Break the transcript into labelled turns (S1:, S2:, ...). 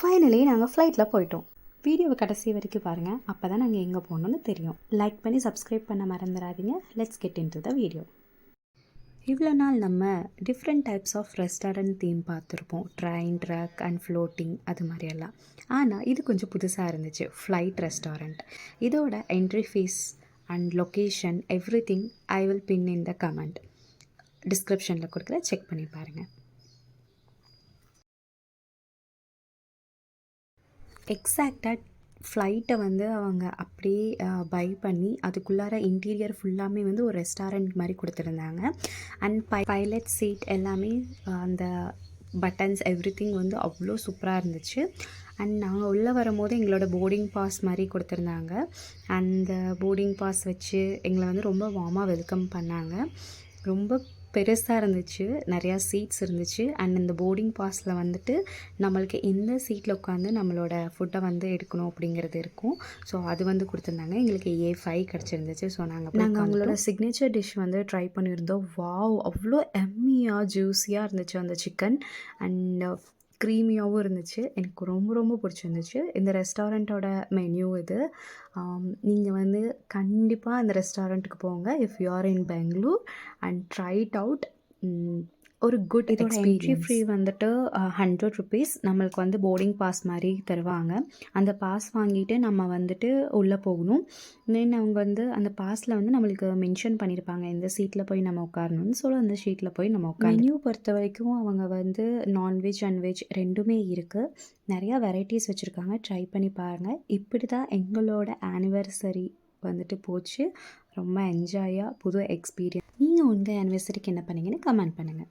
S1: Finally நாங்கள் ஃப்ளைட்டில் போயிட்டோம். வீடியோவை கடைசி வரைக்கும் பாருங்கள், அப்போ தான் நாங்கள் எங்கே போகணுன்னு தெரியும். லைக் பண்ணி சப்ஸ்கிரைப் பண்ண மறந்துடாதீங்க. Let's get in to the video. இவ்வளோ நாள் நம்ம different types of restaurant theme பார்த்துருப்போம். ட்ரெயின், ட்ரக் அண்ட் ஃப்ளோட்டிங் அது மாதிரியெல்லாம். ஆனால் இது கொஞ்சம் புதுசாக இருந்துச்சு, ஃப்ளைட் ரெஸ்டாரண்ட். இதோட entry fees and location everything I will pin in the comment. டிஸ்கிரிப்ஷனில் கொடுக்குற, செக் பண்ணி பாருங்கள். எக்ஸாக்டாக ஃப்ளைட்டை வந்து அவங்க அப்படியே பை பண்ணி அதுக்குள்ளார இன்டீரியர் ஃபுல்லாமே வந்து ஒரு ரெஸ்டாரண்ட் மாதிரி கொடுத்துருந்தாங்க. அண்ட் பைலட் சீட் எல்லாமே அந்த பட்டன்ஸ் எவ்ரிதிங் வந்து அவ்வளோ சூப்பராக இருந்துச்சு. அண்ட் நாங்கள் உள்ளே வரும்போது எங்களோட போர்டிங் பாஸ் மாதிரி கொடுத்துருந்தாங்க. அந்த போர்டிங் பாஸ் வச்சு எங்களை வந்து ரொம்ப வார்மாக வெல்கம் பண்ணாங்க. ரொம்ப பெருசாக இருந்துச்சு, நிறையா சீட்ஸ் இருந்துச்சு. அண்ட் இந்த போர்டிங் பாஸில் வந்துட்டு நம்மளுக்கு எந்த சீட்டில் உட்காந்து நம்மளோட ஃபுட்டை வந்து எடுக்கணும் அப்படிங்கிறது இருக்கும். ஸோ அது வந்து கொடுத்துருந்தாங்க. எங்களுக்கு A5 கிடச்சிருந்துச்சு. ஸோ நாங்கள் அவங்களோட சிக்னேச்சர் டிஷ் வந்து ட்ரை பண்ணியிருந்தோம். வாவ், அவ்வளோ எம்மியாக ஜூஸியாக இருந்துச்சு அந்த சிக்கன். அண்ட் க்ரீமியாகவும் இருந்துச்சு. எனக்கு ரொம்ப ரொம்ப பிடிச்சிருந்துச்சு. இந்த ரெஸ்டாரண்ட்டோட மெனு இது. நீங்கள் வந்து கண்டிப்பாக இந்த ரெஸ்டாரண்ட்டுக்கு போங்க if you are in Bangalore and try it out. ஒரு குட் என்ட்ரி ஃப்ரீ வந்துட்டு 100 ருபீஸ். நம்மளுக்கு வந்து போர்டிங் பாஸ் மாதிரி தருவாங்க. அந்த பாஸ் வாங்கிட்டு நம்ம வந்துட்டு உள்ளே போகணும். தென் அவங்க வந்து அந்த பாஸில் வந்து நம்மளுக்கு மென்ஷன் பண்ணியிருப்பாங்க எந்த சீட்டில் போய் நம்ம உட்காரணும்னு. ஸோ அந்த சீட்டில் போய் நம்ம மெனு பொறுத்த வரைக்கும் அவங்க வந்து நான்வெஜ் அண்ட் வெஜ் ரெண்டுமே இருக்குது. நிறையா வெரைட்டிஸ் வச்சுருக்காங்க, ட்ரை பண்ணி பாருங்கள். இப்படி தான் எங்களோட ஆனிவர்சரி வந்துட்டு போச்சு. ரொம்ப என்ஜாயாக புது எக்ஸ்பீரியன்ஸ். நீங்கள் உங்கள் ஆனிவர்சரிக்கு என்ன பண்ணீங்கன்னு கமெண்ட் பண்ணுங்கள்.